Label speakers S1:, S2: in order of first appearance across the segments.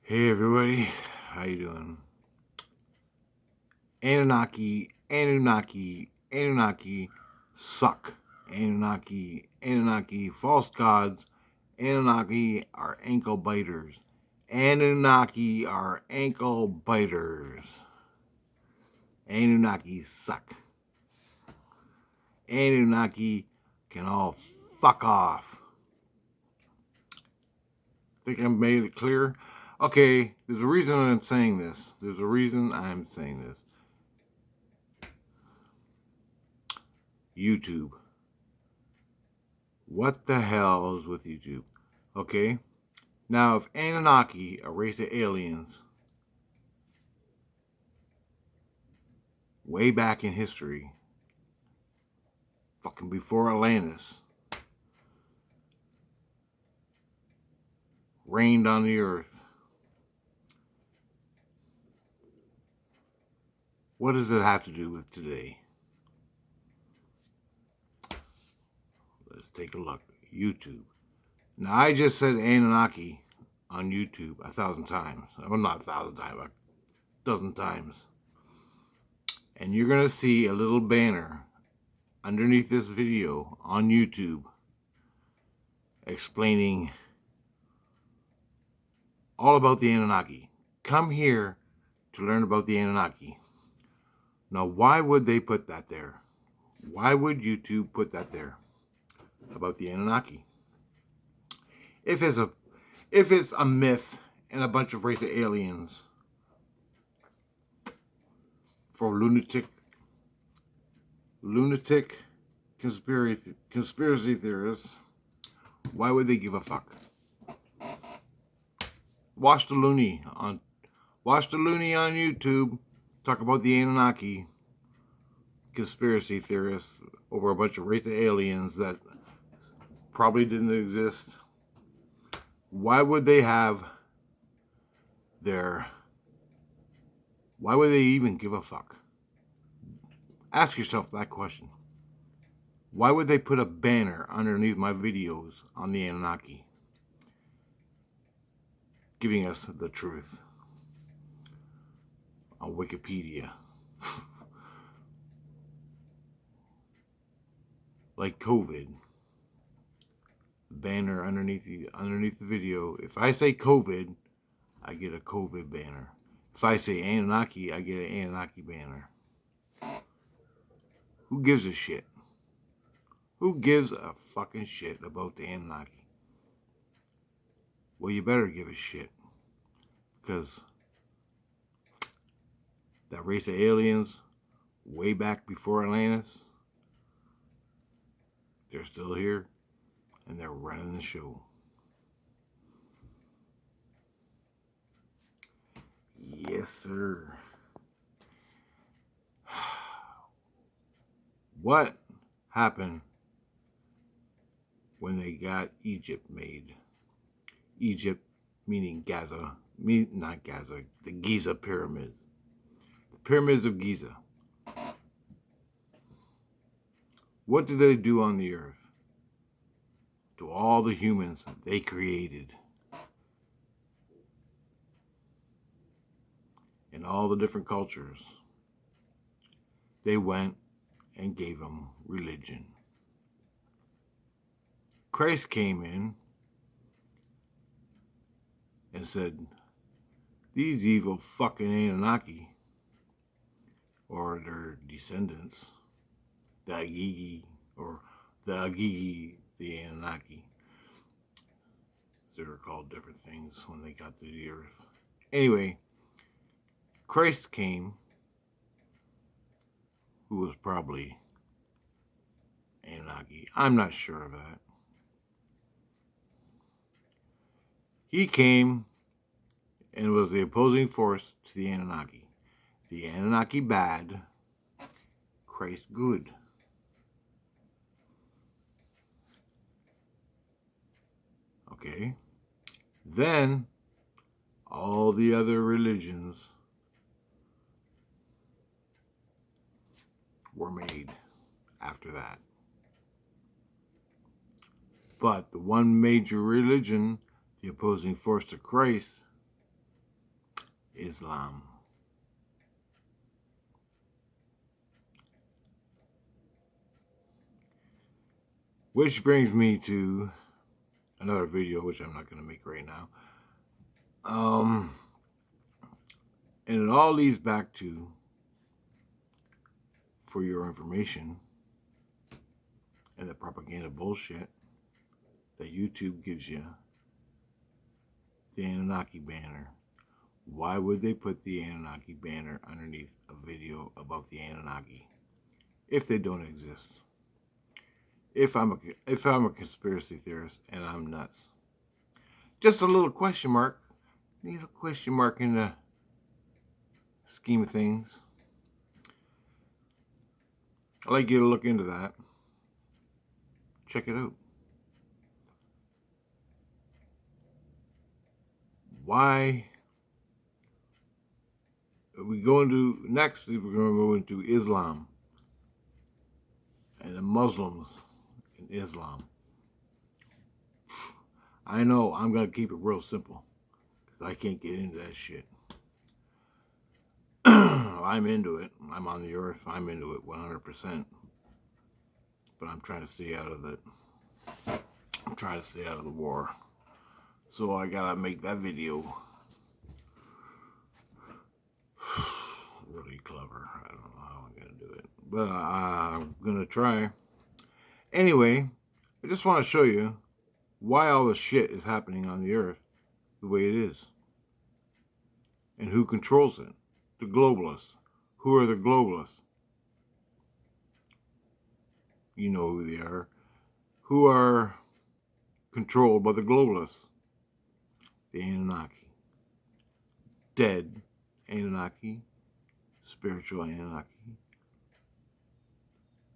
S1: Hey everybody, how you doing? Anunnaki suck. Anunnaki, false gods. Anunnaki are ankle biters. Anunnaki are ankle biters. Anunnaki suck. Anunnaki can all fuck off. Think I made it clear? Okay, there's a reason I'm saying this. YouTube. What the hell is with YouTube? Okay, now if Anunnaki, a race of aliens, way back in history, fucking before Atlantis, reigned on the earth, what does it have to do with today? Let's take a look. YouTube. Now, I just said Anunnaki on YouTube 1,000 times. Well, not 1,000 times, a dozen times. And you're going to see a little banner underneath this video on YouTube explaining all about the Anunnaki. Come here to learn about the Anunnaki. Now, why would they put that there? Why would YouTube put that there about the Anunnaki? If it's a myth and a bunch of race of aliens for lunatic conspiracy theorists, why would they give a fuck? Watch the loony on YouTube talk about the Anunnaki conspiracy theorists over a bunch of race of aliens that probably didn't exist. Why would they even give a fuck? Ask yourself that question. Why would they put a banner underneath my videos on the Anunnaki, giving us the truth on Wikipedia? Like COVID. Banner underneath the video. If I say COVID, I get a COVID banner. If I say Anunnaki, I get an Anunnaki banner. Who gives a shit? Who gives a fucking shit about the Anunnaki? Well, you better give a shit, because that race of aliens way back before Atlantis, they're still here and they're running the show. Yes, sir. What happened when they got Egypt made? Egypt meaning Gaza, not Gaza, the Giza pyramids. The pyramids of Giza. What did they do on the earth to all the humans they created? In all the different cultures, they went and gave them religion. Christ came in and said, these evil fucking Anunnaki, or their descendants, the Agigi, the Anunnaki, they were called different things when they got to the earth. Anyway, Christ came, who was probably Anunnaki. I'm not sure of that. He came and was the opposing force to the Anunnaki. The Anunnaki bad, Christ good. Okay? Then, all the other religions were made after that. But the one major religion, the opposing force to Christ, Islam. Which brings me to another video, which I'm not going to make right now. And it all leads back to, for your information, and the propaganda bullshit that YouTube gives you, the Anunnaki banner. Why would they put the Anunnaki banner underneath a video about the Anunnaki if they don't exist? If I'm a conspiracy theorist and I'm nuts, just a little question mark. Need a question mark in the scheme of things. I'd like you to look into that. Check it out. Why we go into next? We're going to go into Islam and the Muslims in Islam. I know I'm going to keep it real simple because I can't get into that shit. I'm into it. I'm on the earth. I'm into it 100%. But I'm trying to stay out of it. I'm trying to stay out of the war. So I gotta make that video really clever. I don't know how I'm gonna do it, but I'm gonna try. Anyway, I just want to show you why all this shit is happening on the earth the way it is. And who controls it. The globalists. Who are the globalists? You know who they are. Who are controlled by the globalists? The Anunnaki. Dead Anunnaki. Spiritual Anunnaki.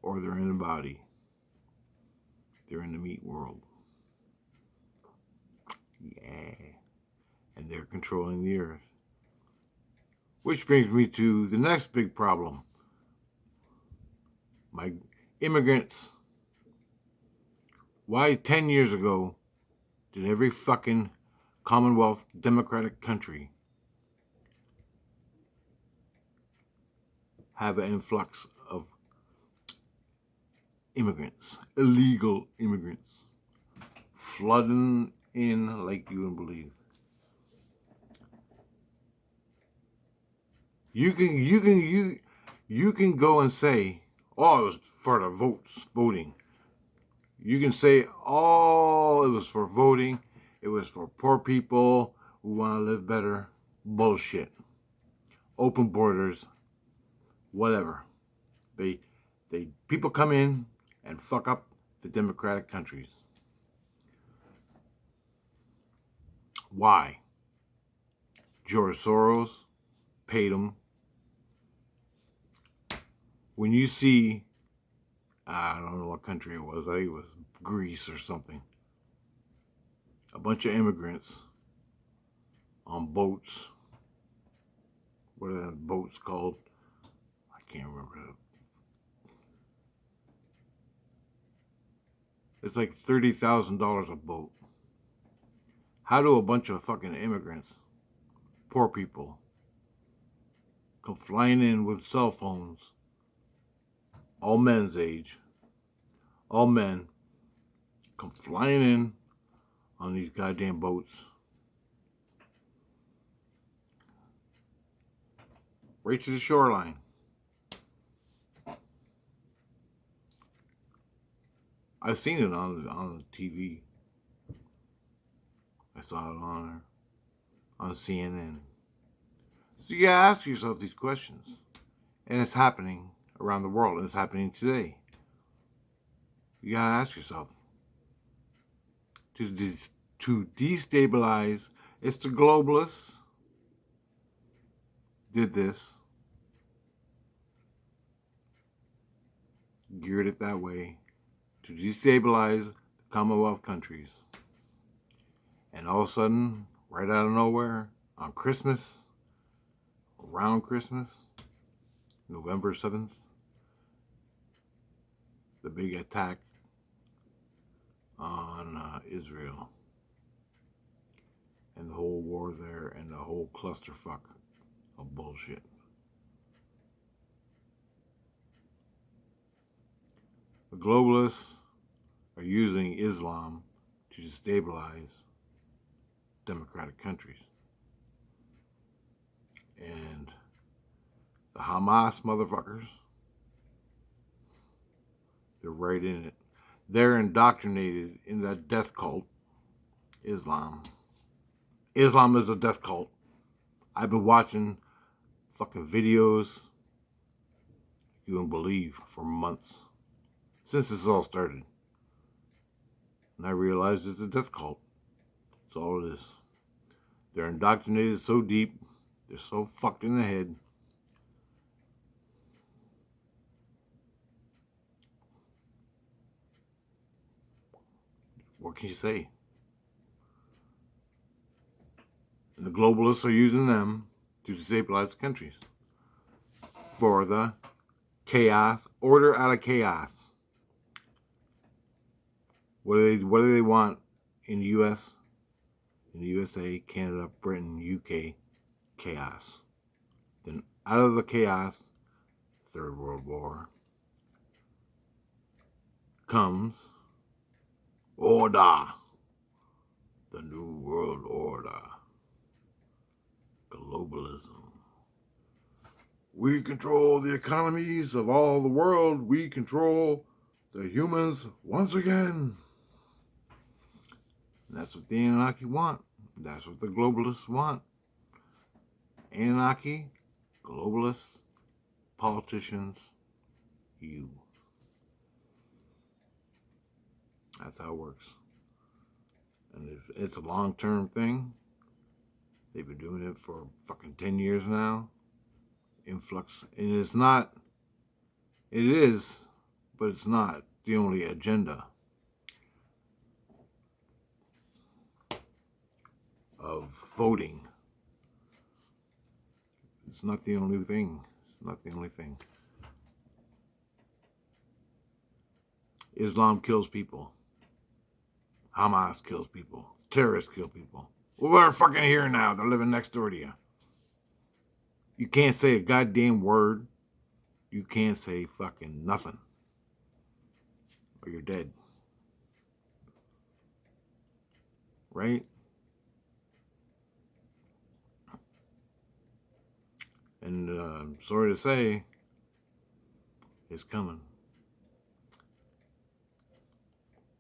S1: Or they're in the body. They're in the meat world. Yeah. And they're controlling the earth. Which brings me to the next big problem. My immigrants. Why 10 years ago did every fucking Commonwealth democratic country have an influx of immigrants, illegal immigrants, flooding in like you wouldn't believe? You can go and say, oh, it was for the voting. You can say, oh, it was for voting. It was for poor people who want to live better. Bullshit. Open borders. Whatever. People come in and fuck up the democratic countries. Why? George Soros paid them. When you see, I don't know what country it was, I think it was Greece or something, a bunch of immigrants on boats. What are the boats called? I can't remember. It's like $30,000 a boat. How do a bunch of fucking immigrants, poor people, come flying in with cell phones, all men's age, all men, come flying in on these goddamn boats, right to the shoreline? I've seen it on the TV. I saw it on CNN. So you gotta ask yourself these questions. And it's happening around the world. And it's happening today. You gotta ask yourself. To destabilize, it's the globalists did this. Geared it that way. To destabilize the Commonwealth countries. And all of a sudden, right out of nowhere, on Christmas, around Christmas, November 7th, the big attack on Israel. And the whole war there and the whole clusterfuck of bullshit. The globalists are using Islam to destabilize democratic countries. And the Hamas motherfuckers, they're right in it. They're indoctrinated in that death cult, Islam. Islam is a death cult. I've been watching fucking videos, you wouldn't believe, for months. Since this all started. And I realized it's a death cult. That's all it is. They're indoctrinated so deep, they're so fucked in the head. What can you say? And the globalists are using them to destabilize countries for the chaos, order out of chaos. What do they want in the U.S., in the USA, Canada, Britain, UK? Chaos. Then out of the chaos, Third World War, comes order. The New World Order. Globalism. We control the economies of all the world. We control the humans once again. And that's what the Anunnaki want. That's what the globalists want. Anunnaki, globalists, politicians, you. That's how it works. And it's a long-term thing. They've been doing it for fucking 10 years now. Influx. And it's not, it is, but it's not the only agenda of voting. It's not the only thing. It's not the only thing. Islam kills people. Hamas kills people. Terrorists kill people. Well, they're fucking here now. They're living next door to you. You can't say a goddamn word. You can't say fucking nothing. Or you're dead. Right? And I'm sorry to say, it's coming.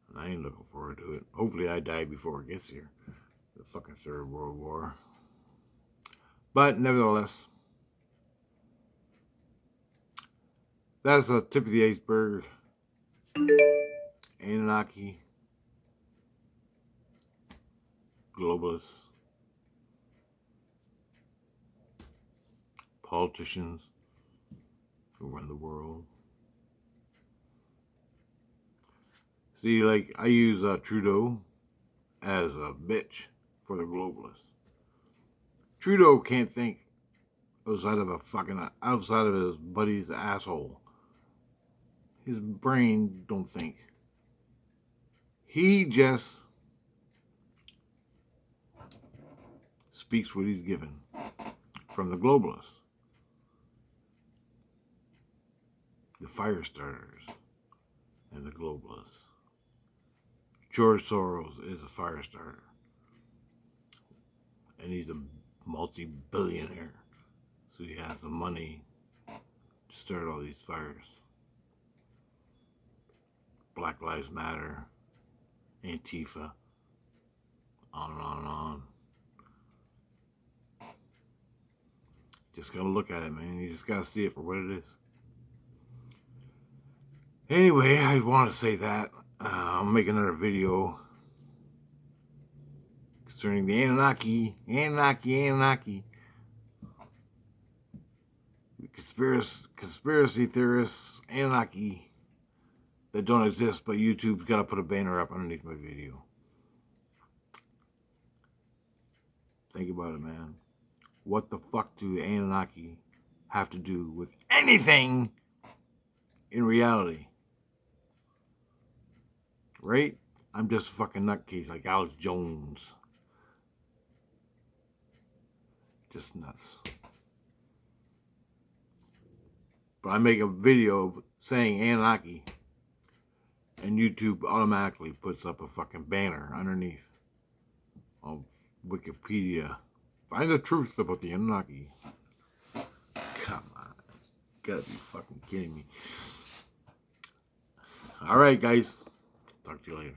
S1: And I ain't looking forward to it. Hopefully I die before it gets here. The fucking Third World War. But nevertheless, that's the tip of the iceberg. Anunnaki, globalists, politicians who run the world. See, like, I use Trudeau as a bitch for the globalists. Trudeau can't think outside of his buddy's asshole. His brain don't think. He just speaks what he's given from the globalists. The fire starters and the globalists. George Soros is a fire starter. And he's a multi-billionaire. So he has the money to start all these fires. Black Lives Matter, Antifa, on and on and on. Just gotta look at it, man. You just gotta see it for what it is. Anyway, I want to say that. I'll make another video concerning the Anunnaki. Conspiracy theorists, Anunnaki, that don't exist, but YouTube's got to put a banner up underneath my video. Think about it, man. What the fuck do the Anunnaki have to do with anything in reality? Right? I'm just a fucking nutcase like Alex Jones. Just nuts. But I make a video saying Anunnaki, and YouTube automatically puts up a fucking banner underneath on Wikipedia. Find the truth about the Anunnaki. Come on. You gotta be fucking kidding me. Alright, guys. Talk to you later.